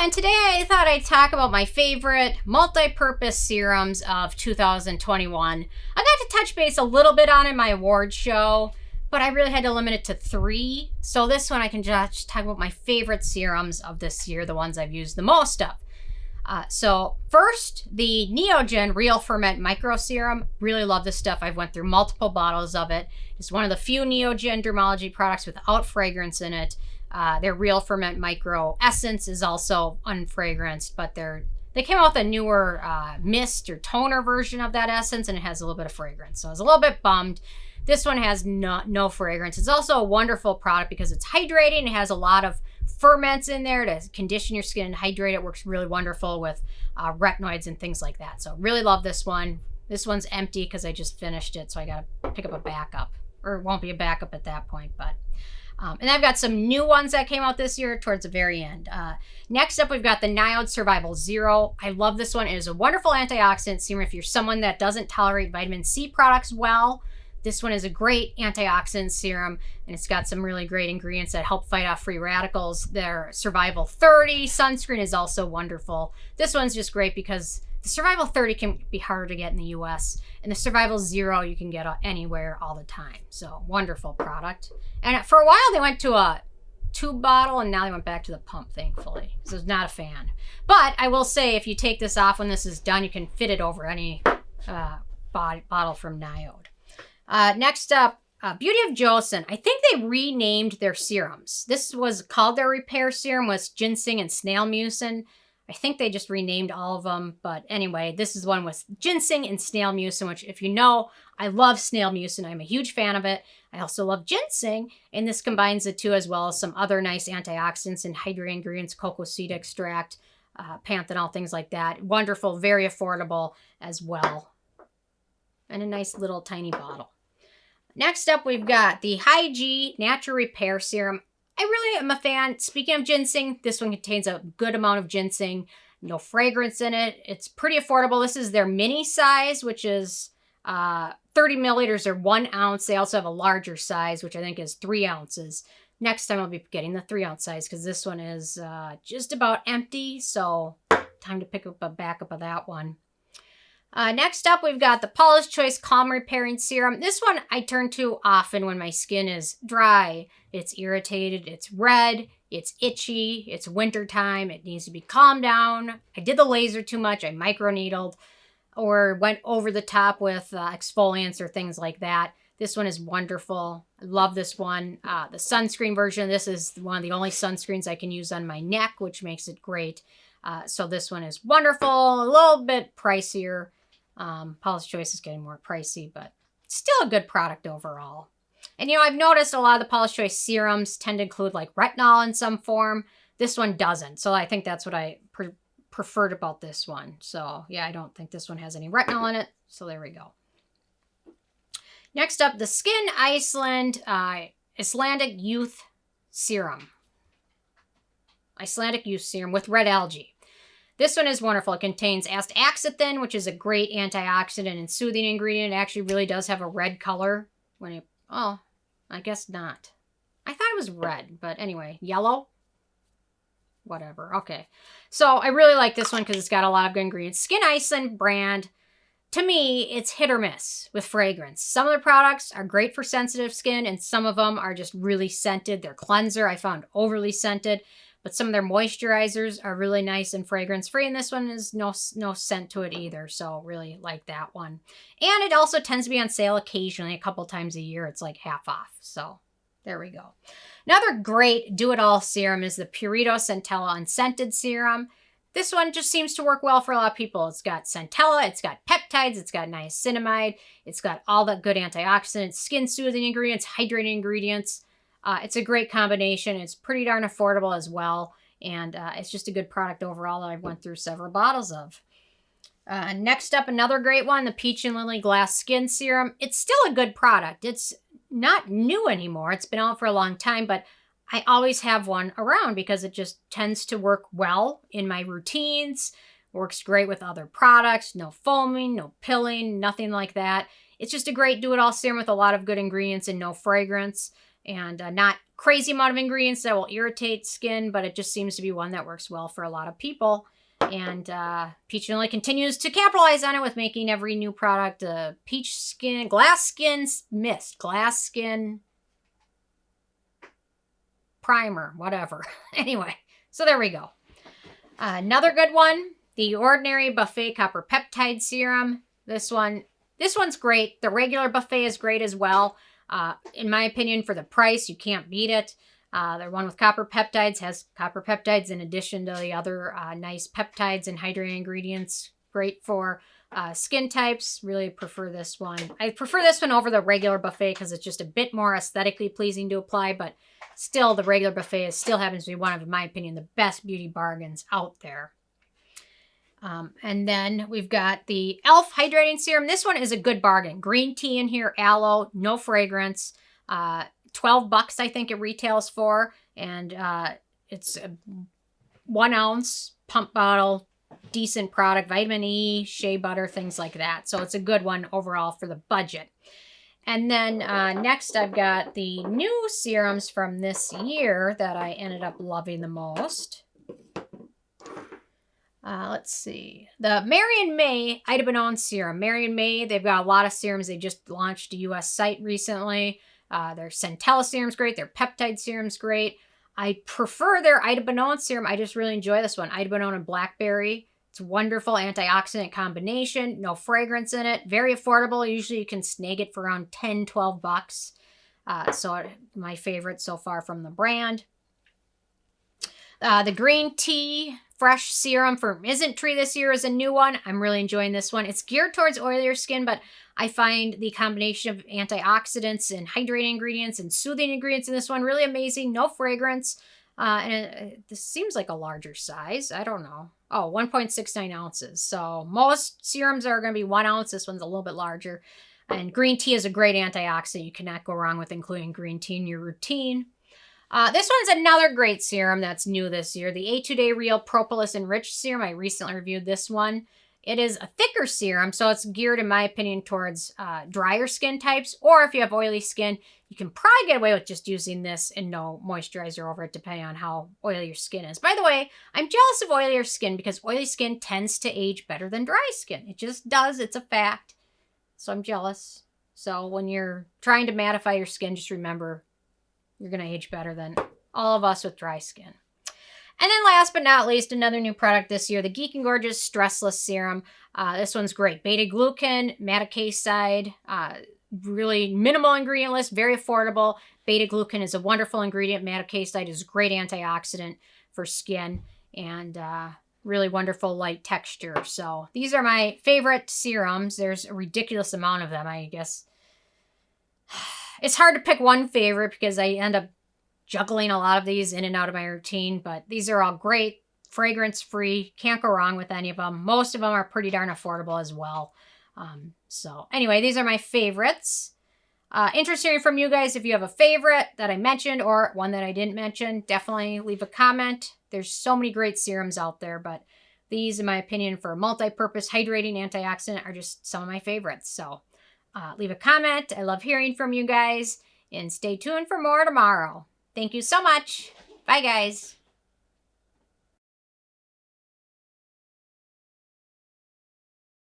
and today I thought I'd talk about my favorite multi-purpose serums of 2021. I got to touch base a little bit on in my awards show, but I really had to limit it to 3. So this one I can just talk about my favorite serums of this year, the ones I've used the most of. So first, the Neogen Real Ferment Micro Serum. Really love this stuff. I've went through multiple bottles of it. It's one of the few Neogen Dermalogy products without fragrance in it. Their Real Ferment Micro Essence is also unfragranced, but they came out with a newer mist or toner version of that essence, and it has a little bit of fragrance. So I was a little bit bummed. This one has no fragrance. It's also a wonderful product because it's hydrating. It has a lot of ferments in there to condition your skin and hydrate. It works really wonderful with retinoids and things like that. So really love this one. This one's empty because I just finished it, so I got to pick up a backup. Or it won't be a backup at that point, but... and I've got some new ones that came out this year towards the very end. Next up, we've got the NIOD Survival Zero. I love this one. It is a wonderful antioxidant serum if you're someone that doesn't tolerate vitamin C products well. This one is a great antioxidant serum, and it's got some really great ingredients that help fight off free radicals. Their Survival 30 sunscreen is also wonderful. This one's just great because the Survival 30 can be harder to get in the US, and the Survival Zero you can get anywhere all the time. So, wonderful product. And for a while they went to a tube bottle, and now they went back to the pump, thankfully. So, I was not a fan. But I will say, if you take this off when this is done, you can fit it over any bottle from NIOD. Next up, Beauty of Joseon. I think they renamed their serums. This was called their repair serum, was Ginseng and Snail Mucin. I think they just renamed all of them, but anyway, this is one with Ginseng and Snail Mucin, which, if you know, I love Snail Mucin. I'm a huge fan of it. I also love Ginseng, and this combines the two as well as some other nice antioxidants and hydrating ingredients, cocoa seed extract, panthenol, things like that. Wonderful, very affordable as well, and a nice little tiny bottle. Next up, we've got the Hyggee Natural Repair Serum. I really am a fan. Speaking of ginseng, this one contains a good amount of ginseng. No fragrance in it. It's pretty affordable. This is their mini size, which is 30 milliliters or 1 ounce. They also have a larger size, which I think is 3 ounces. Next time I'll be getting the 3 ounce size because this one is just about empty. So time to pick up a backup of that one. Next up, we've got the Paula's Choice Calm Repairing Serum. This one I turn to often when my skin is dry, it's irritated, it's red, it's itchy, it's wintertime, it needs to be calmed down. I did the laser too much, I microneedled, or went over the top with exfoliants or things like that. This one is wonderful. I love this one. The sunscreen version, this is one of the only sunscreens I can use on my neck, which makes it great. So this one is wonderful, a little bit pricier. Paula's Choice is getting more pricey, but still a good product overall. And I've noticed a lot of the Paula's Choice serums tend to include like retinol in some form. This one doesn't, so I think that's what I preferred about this one. So yeah, I don't think this one has any retinol in it, so there we go. Next up, the Skyn Iceland Icelandic Youth Serum. Icelandic Youth Serum with red algae. This one is wonderful. It contains astaxanthin, which is a great antioxidant and soothing ingredient. It actually really does have a red color. Oh, I guess not. I thought it was red, but anyway, yellow? Whatever, okay. So I really like this one because it's got a lot of good ingredients. Skyn Iceland brand, to me, it's hit or miss with fragrance. Some of the products are great for sensitive skin, and some of them are just really scented. Their cleanser I found overly scented. But some of their moisturizers are really nice and fragrance-free, and this one is no scent to it either, so really like that one. And it also tends to be on sale occasionally, a couple times a year. It's like half off, so there we go. Another great do-it-all serum is the Purito Centella Unscented Serum. This one just seems to work well for a lot of people. It's got Centella, it's got peptides, it's got niacinamide, it's got all the good antioxidants, skin-soothing ingredients, hydrating ingredients. It's a great combination. It's pretty darn affordable as well. And it's just a good product overall that I've went through several bottles of. Next up, another great one, the Peach and Lily Glass Skin Serum. It's still a good product. It's not new anymore. It's been out for a long time, but I always have one around because it just tends to work well in my routines. Works great with other products. No foaming, no pilling, nothing like that. It's just a great do-it-all serum with a lot of good ingredients and no fragrance. and not crazy amount of ingredients that will irritate skin, but it just seems to be one that works well for a lot of people. And Peach and Lily continues to capitalize on it with making every new product peach skin, glass skin mist, glass skin primer, whatever. Anyway, so there we go. Another good one, the Ordinary Buffet Copper Peptide Serum. This one's great. The regular buffet is great as well. In my opinion, for the price, you can't beat it. The one with copper peptides has copper peptides in addition to the other nice peptides and hydrating ingredients. Great for skin types. Really prefer this one. I prefer this one over the regular buffet because it's just a bit more aesthetically pleasing to apply, but still the regular buffet still happens to be one of, in my opinion, the best beauty bargains out there. And then we've got the e.l.f. Hydrating Serum. This one is a good bargain. Green tea in here, aloe, no fragrance. $12 I think it retails for. And it's a 1 ounce pump bottle, decent product, vitamin E, shea butter, things like that. So it's a good one overall for the budget. And then next I've got the new serums from this year that I ended up loving the most. Let's see. The Marion May Idebenone Serum. Marion May, they've got a lot of serums. They just launched a US site recently. Their Centella serum's great. Their Peptide serum's great. I prefer their Idebenone serum. I just really enjoy this one. Idebenone and Blackberry. It's a wonderful antioxidant combination. No fragrance in it. Very affordable. Usually you can snag it for around $10, $12. So my favorite so far from the brand. The green tea fresh serum from Isntree this year is a new one. I'm really enjoying this one. It's geared towards oilier skin, but I find the combination of antioxidants and hydrating ingredients and soothing ingredients in this one really amazing. No fragrance. And this seems like a larger size. I don't know. Oh, 1.69 ounces. So most serums are going to be 1 ounce. This one's a little bit larger. And green tea is a great antioxidant. You cannot go wrong with including green tea in your routine. This one's another great serum that's new this year. The Etude Real Propolis Enrich Serum. I recently reviewed this one. It is a thicker serum, so it's geared, in my opinion, towards drier skin types. Or if you have oily skin, you can probably get away with just using this and no moisturizer over it, depending on how oily your skin is. By the way, I'm jealous of oilier skin because oily skin tends to age better than dry skin. It just does. It's a fact. So I'm jealous. So when you're trying to mattify your skin, just remember you're going to age better than all of us with dry skin. And then last but not least, another new product this year, the Geek Gorgeous Stressless Serum. This one's great. Beta-glucan, madecasside, really minimal ingredient list, very affordable. Beta-glucan is a wonderful ingredient. Madecasside is a great antioxidant for skin and really wonderful light texture. So these are my favorite serums. There's a ridiculous amount of them, I guess. It's hard to pick one favorite because I end up juggling a lot of these in and out of my routine, but these are all great, fragrance-free, can't go wrong with any of them. Most of them are pretty darn affordable as well. So anyway, these are my favorites. Interested in from you guys if you have a favorite that I mentioned or one that I didn't mention. Definitely leave a comment. There's so many great serums out there, but these, in my opinion, for multi-purpose hydrating antioxidant are just some of my favorites. So leave a comment. I love hearing from you guys. And stay tuned for more tomorrow. Thank you so much. Bye, guys.